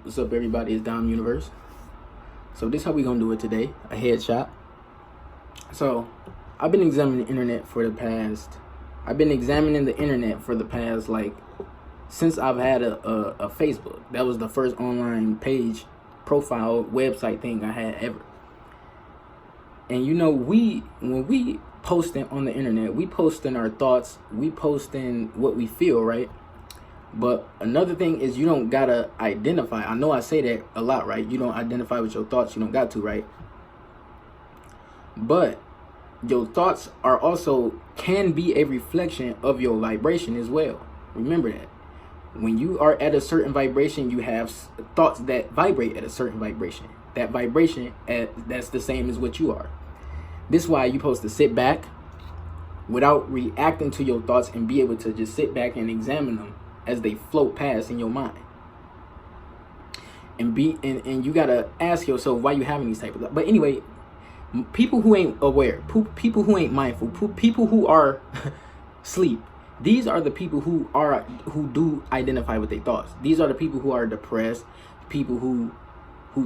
What's up, everybody? It's Dom Universe. So this is how we gonna do it today. A headshot. So I've been examining the internet for the past. Like since I've had a Facebook. That was the first online page, profile, website thing I had ever. And you know, when we posting on the internet, we posting our thoughts, we posting what we feel, right? But another thing is you don't gotta identify. I know I say that a lot, right? You don't identify with your thoughts. You don't got to, right? But your thoughts are also can be a reflection of your vibration as well. Remember that. When you are at a certain vibration, you have thoughts that vibrate at a certain vibration. That vibration, that's the same as what you are. This is why you're supposed to sit back without reacting to your thoughts and be able to just sit back and examine them as they float past in your mind. And you gotta ask yourself why you having these type of. But anyway, people who ain't aware, people who ain't mindful, people who are sleep. These are the people who do identify with their thoughts. These are the people who are depressed, people who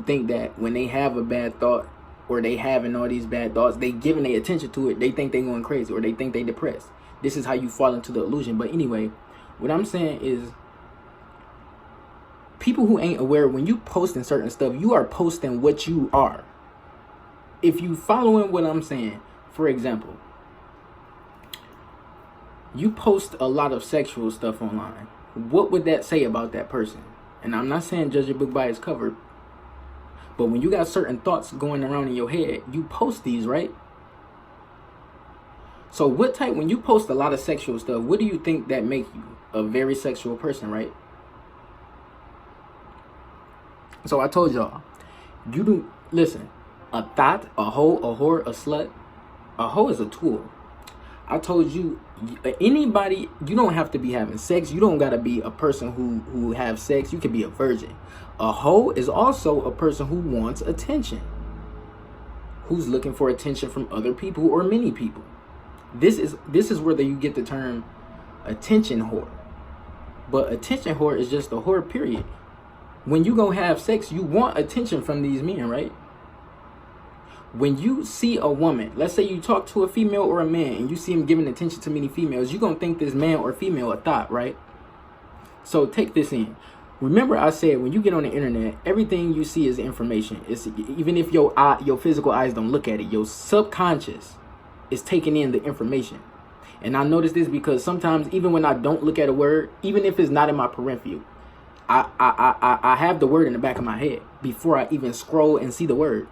think that when they have a bad thought or they having all these bad thoughts, they giving their attention to it, they think they going crazy or they think they depressed. This is how you fall into the illusion. But anyway, what I'm saying is people who ain't aware, when you posting certain stuff, you are posting what you are. If you following what I'm saying, for example, you post a lot of sexual stuff online. What would that say about that person? And I'm not saying judge a book by its cover, but when you got certain thoughts going around in your head, you post these, right? So when you post a lot of sexual stuff, what do you think that make you? A very sexual person, right? So I told y'all, listen, a thought, a hoe, a whore, a slut, a hoe is a tool. I told you, anybody, you don't have to be having sex. You don't got to be a person who have sex. You can be a virgin. A hoe is also a person who wants attention, who's looking for attention from other people or many people. This is where you get the term attention whore. But attention whore is just a whore, period. When you go have sex, you want attention from these men, right? When you see a woman, let's say you talk to a female or a man and you see him giving attention to many females, you're going to think this man or female a thought, right? So take this in. Remember I said when you get on the internet, everything you see is information. It's even if your physical eyes don't look at it, your subconscious is taking in the information. And I notice this because sometimes even when I don't look at a word, even if it's not in my peripheral, I have the word in the back of my head before I even scroll and see the word.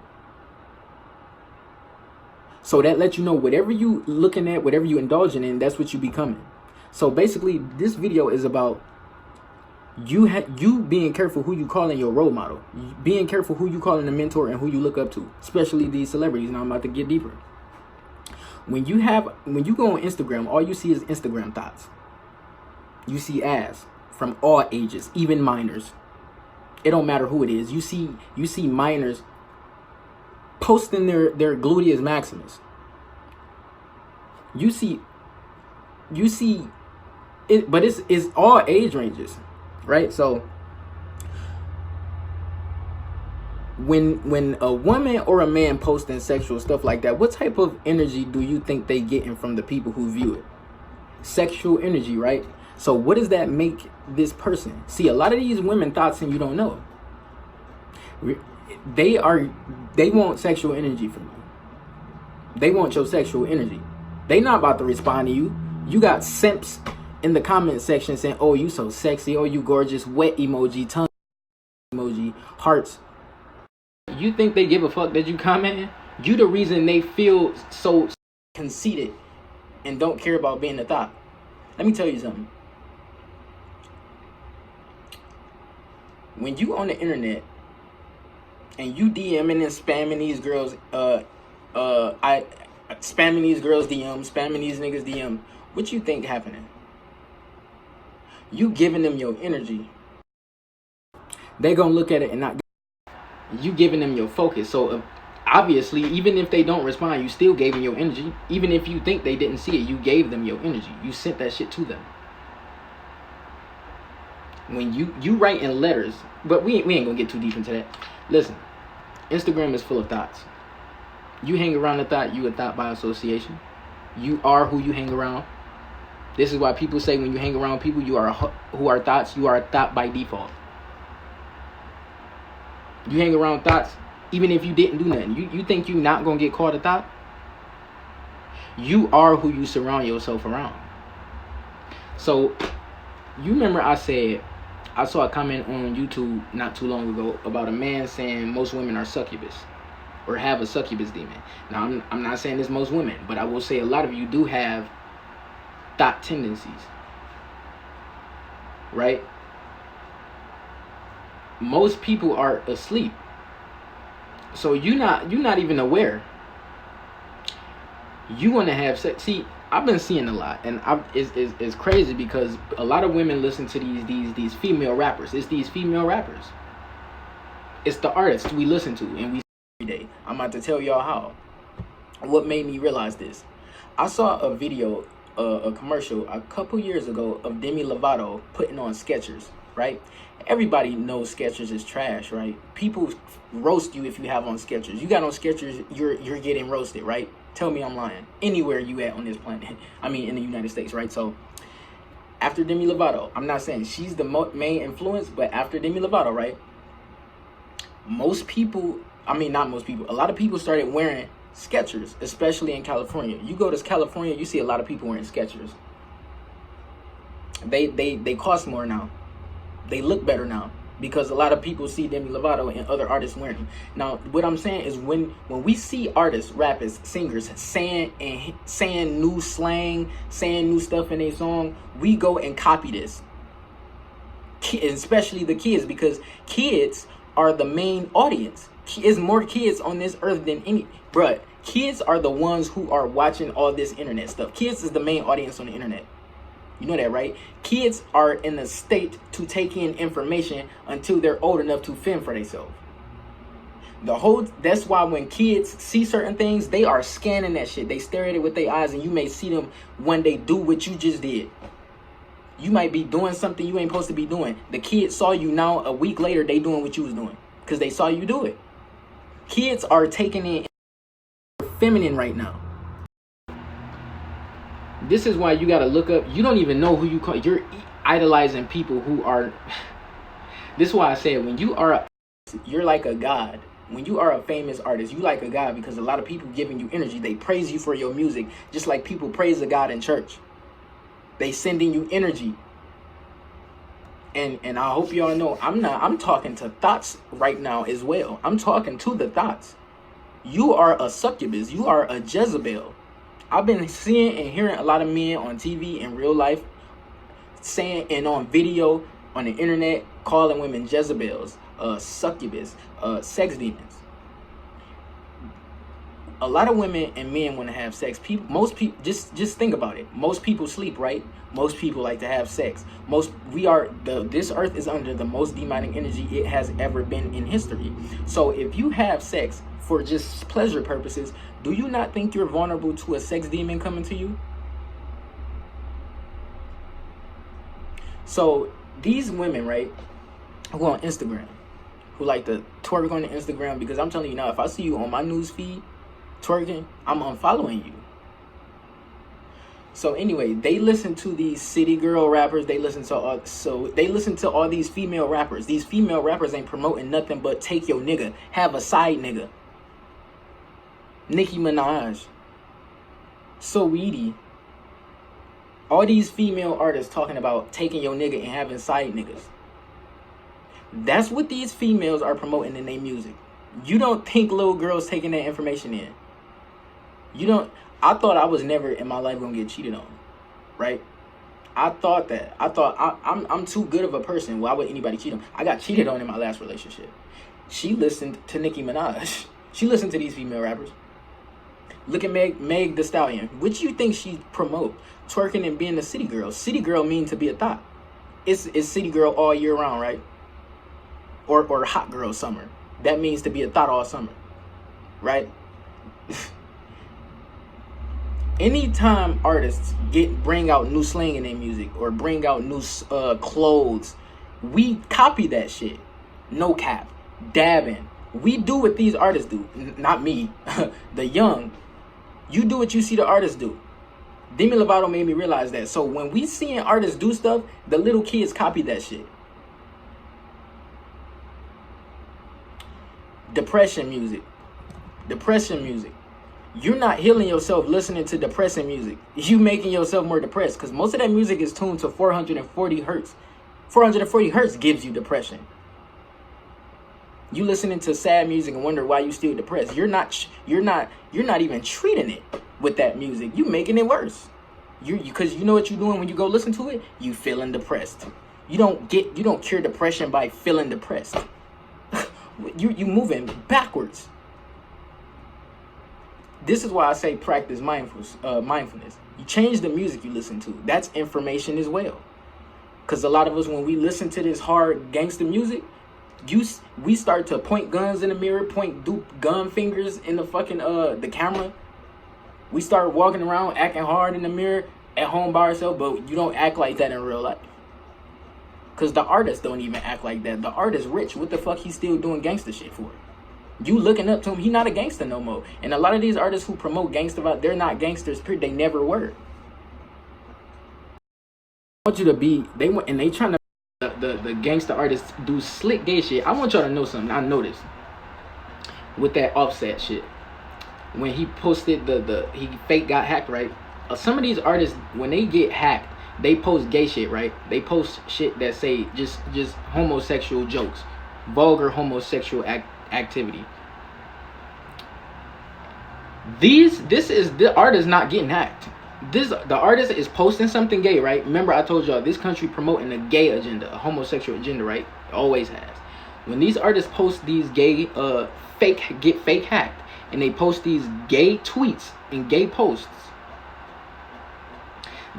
So that lets you know whatever you looking at, whatever you indulging in, that's what you becoming. So basically, this video is about you being careful who you calling your role model, being careful who you calling a mentor and who you look up to, especially these celebrities. Now I'm about to get deeper. When you go on Instagram, all you see is Instagram thoughts. You see ass from all ages, even minors. It don't matter who it is. You see minors posting their gluteus maximus. You see it, but it's all age ranges, right? So when a woman or a man posting sexual stuff like that, what type of energy do you think they getting from the people who view it? Sexual energy, right? So what does that make this person? See, a lot of these women thoughts and you don't know. They want sexual energy from you. They want your sexual energy. They not about to respond to you. You got simps in the comment section saying, "Oh, you so sexy. Oh, you gorgeous." Wet emoji, tongue emoji, hearts. You think they give a fuck that you commenting? You the reason they feel so conceited and don't care about being a thought. Let me tell you something. When you on the internet and you DMing and spamming these girls, spamming these girls DM, spamming these niggas DM, what you think happening? You giving them your energy. They gonna look at it and not. You giving them your focus. So obviously, even if they don't respond, you still gave them your energy. Even if you think they didn't see it, you gave them your energy. You sent that shit to them. When you write in letters, but we ain't gonna get too deep into that. Listen, Instagram is full of thoughts. You hang around a thought, you a thought by association. You are who you hang around. This is why people say when you hang around people who are thoughts, you are a thought by default. You hang around thoughts, even if you didn't do nothing. You think you're not gonna get called a thought? You are who you surround yourself around. So, you remember I saw a comment on YouTube not too long ago about a man saying most women are succubus or have a succubus demon. Now, I'm not saying it's most women, but I will say a lot of you do have thought tendencies, right? Most people are asleep, so you're not even aware. You want to have sex. See, I've been seeing a lot, and it's crazy because a lot of women listen to these female rappers. It's these female rappers. It's the artists we listen to and we every day. I'm about to tell y'all how. What made me realize this? I saw a video, a commercial a couple years ago of Demi Lovato putting on Skechers, right? Everybody knows Skechers is trash, right? People roast you if you have on Skechers. You got on Skechers, you're getting roasted, right? Tell me I'm lying. Anywhere you at on this planet. I mean, in the United States, right? So, after Demi Lovato, I'm not saying she's the main influence, but after Demi Lovato, right? Most people, I mean, not most people, a lot of people started wearing Skechers, especially in California. You go to California, you see a lot of people wearing Skechers. They cost more now. They look better now because a lot of people see Demi Lovato and other artists wearing them. Now, what I'm saying is when we see artists, rappers, singers saying new slang, saying new stuff in a song, we go and copy this. Especially the kids, because kids are the main audience. There's more kids on this earth than any. Bruh, kids are the ones who are watching all this internet stuff. Kids is the main audience on the internet. You know that, right? Kids are in a state to take in information until they're old enough to fend for themselves. That's why when kids see certain things, they are scanning that shit. They stare at it with their eyes, and you may see them when they do what you just did. You might be doing something you ain't supposed to be doing. The kids saw you now, a week later, they doing what you was doing because they saw you do it. Kids are taking in feminine right now. This is why you got to look up. You don't even know who you call. You're idolizing people who are. This is why I say when you are, you're like a god. When you are a famous artist, you like a god because a lot of people giving you energy. They praise you for your music, just like people praise a God in church. They sending you energy. And I hope y'all know I'm talking to thoughts right now as well. I'm talking to the thoughts. You are a succubus. You are a Jezebel. I've been seeing and hearing a lot of men on TV in real life saying and on video on the internet calling women Jezebels, succubus, sex demons. A lot of women and men want to have sex. Most people, just think about it. Most people sleep, right? Most people like to have sex. This earth is under the most demonic energy it has ever been in history. So if you have sex for just pleasure purposes, do you not think you're vulnerable to a sex demon coming to you? So these women, right, who on Instagram, who like to twerk on the Instagram, because I'm telling you now, if I see you on my news feed twerking, I'm unfollowing you. So anyway, they listen to these city girl rappers. They listen to all these female rappers. These female rappers ain't promoting nothing but take your nigga, have a side nigga. Nicki Minaj, Saweetie, all these female artists talking about taking your nigga and having side niggas. That's what these females are promoting in their music. You don't think little girls taking that information in. I thought I was never in my life gonna get cheated on, right? I thought I'm too good of a person. Why would anybody cheat on me? I got cheated on in my last relationship. She listened to Nicki Minaj. She listened to these female rappers. Look at Meg the Stallion. Which you think she promote? Twerking and being a city girl. City girl mean to be a thought. It's city girl all year round, right? Or hot girl summer. That means to be a thought all summer, right? Anytime artists bring out new slang in their music or bring out new clothes, We copy that shit. No cap. Dabbing. We do what these artists do. Not me. The young. You do what you see the artists do. Demi Lovato made me realize that. So when we seeing artists do stuff, the little kids copy that shit. Depression music. Depression music. You're not healing yourself listening to depressing music. You making yourself more depressed, because most of that music is tuned to 440 hertz. 440 hertz gives you depression. You listening to sad music and wonder why you still depressed. You're not even treating it with that music. You making it worse. Because you know what you're doing when you go listen to it? You feeling depressed. You don't cure depression by feeling depressed. you moving backwards. This is why I say practice mindfulness. You change the music you listen to. That's information as well. Because a lot of us, when we listen to this hard gangster music, we start to point guns in the mirror, do gun fingers in the fucking the camera. We start walking around acting hard in the mirror at home by ourselves, but you don't act like that in real life. Because the artists don't even act like that. The artist rich. What the fuck he still doing gangster shit for? You looking up to him, he not a gangster no more. And a lot of these artists who promote gangster vibe, they're not gangsters, period. They never were. I want you to be, they trying to, the gangster artists do slick gay shit. I want y'all to know something. I noticed with that Offset shit. When he posted he fake got hacked, right? Some of these artists, when they get hacked, they post gay shit, right? They post shit that say just homosexual jokes, vulgar homosexual activity. This is the artist not getting hacked. The artist is posting something gay, right? Remember I told y'all this country promoting a gay agenda, a homosexual agenda, right? It always has. When these artists post these gay fake hacked, and they post these gay tweets and gay posts,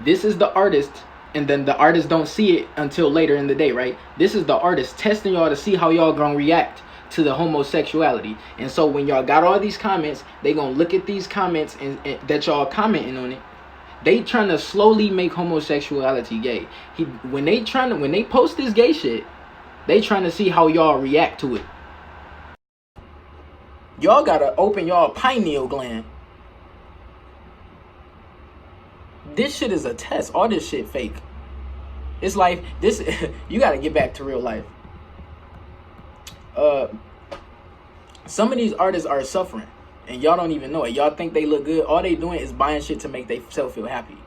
this is the artist, and then the artist don't see it until later in the day, right? This is the artist testing y'all to see how y'all gonna react to the homosexuality. And so when y'all got all these comments, they gonna look at these comments and that y'all commenting on it. They trying to slowly make homosexuality gay. When they post this gay shit, they trying to see how y'all react to it. Y'all gotta open y'all pineal gland. This shit is a test. All this shit fake. It's like this. You gotta get back to real life. Some of these artists are suffering, and y'all don't even know it. Y'all think they look good. All they doing is buying shit to make themselves feel happy.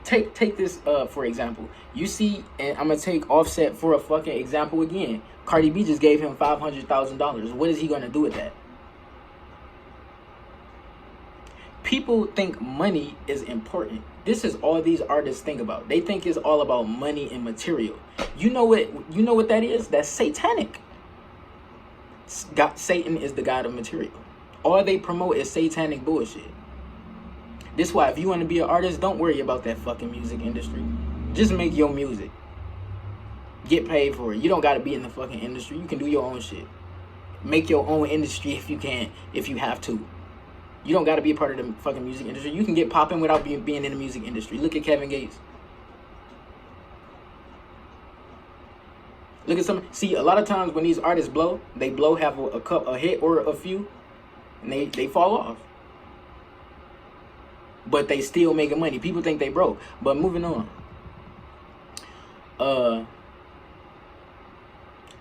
Take this for example. You see, and I'm gonna take Offset for a fucking example again. Cardi B just gave him $500,000. What is he gonna do with that? People think money is important. This is all these artists think about. They think it's all about money and material. You know what that is? That's satanic. Satan is the god of material. All they promote is satanic bullshit. This is why if you want to be an artist, don't worry about that fucking music industry. Just make your music. Get paid for it. You don't got to be in the fucking industry. You can do your own shit. Make your own industry if you can, if you have to. You don't got to be a part of the fucking music industry. You can get popping without being in the music industry. Look at Kevin Gates. Look at see, a lot of times when these artists blow, they have a hit or a few, and they fall off. But they still making money. People think they broke. But moving on.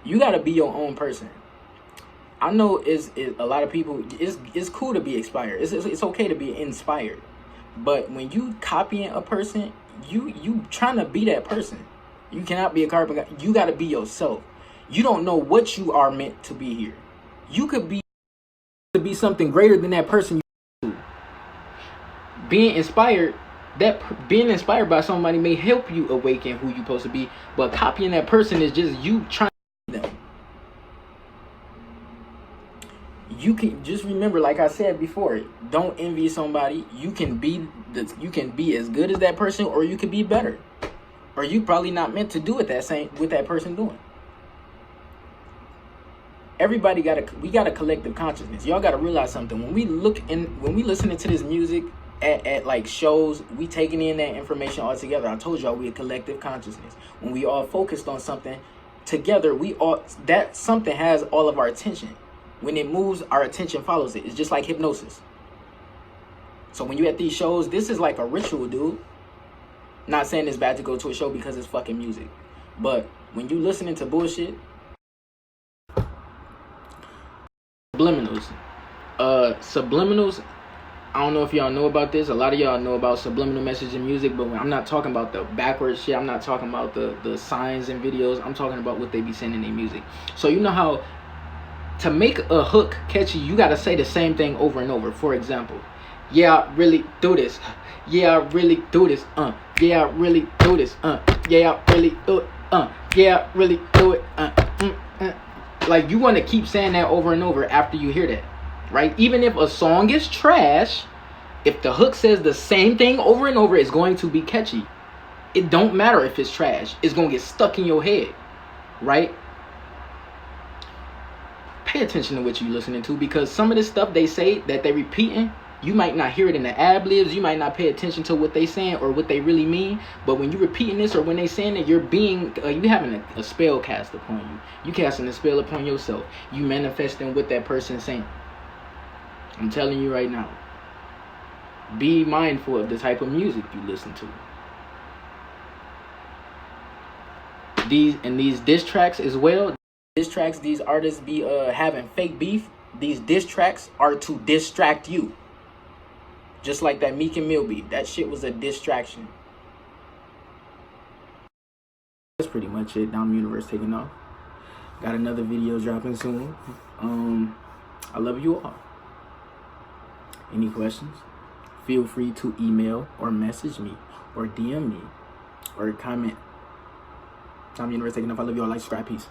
You got to be your own person. I know it's a lot of people, it's cool to be inspired. It's okay to be inspired. But when you copying a person, you trying to be that person. You cannot be a carbon guy. You got to be yourself. You don't know what you are meant to be here. You could be something greater than that person you are. Being inspired by somebody may help you awaken who you're supposed to be, but copying that person is just you trying to be them. You can just remember, like I said before, don't envy somebody. You can be as good as that person, or you could be better. Or you probably not meant to do what that person doing. Everybody we got a collective consciousness. Y'all got to realize something. When we listening to this music at like shows, we taking in that information all together. I told y'all we a collective consciousness. When we all focused on something, together, that something has all of our attention. When it moves, our attention follows it. It's just like hypnosis. So when you're at these shows, this is like a ritual, dude. Not saying it's bad to go to a show because it's fucking music. But when you listening to bullshit, subliminals. Subliminals, I don't know if y'all know about this. A lot of y'all know about subliminal message in music, but I'm not talking about the backwards shit. I'm not talking about the signs and videos. I'm talking about what they be saying in their music. So you know how to make a hook catchy, you gotta say the same thing over and over. For example, yeah, I really do this. Yeah, I really do this. Yeah, I really do this. Yeah, I really do it. Yeah, I really do it. Like, you want to keep saying that over and over after you hear that, right? Even if a song is trash, if the hook says the same thing over and over, it's going to be catchy. It don't matter if it's trash. It's going to get stuck in your head, right? Pay attention to what you're listening to, because some of this stuff they say that they're repeating, you might not hear it in the ad-libs. You might not pay attention to what they saying or what they really mean. But when you're repeating this or when they saying it, you're you having a spell cast upon you. You casting a spell upon yourself. You manifesting what that person saying. I'm telling you right now. Be mindful of the type of music you listen to. These diss tracks as well. Diss tracks, these artists be having fake beef. These diss tracks are to distract you. Just like that Meek and Mill beat. That shit was a distraction. That's pretty much it. Down Universe taking off. Got another video dropping soon. I love you all. Any questions? Feel free to email or message me or DM me or comment. Down Universe taking off. I love you all. Like, subscribe. Peace.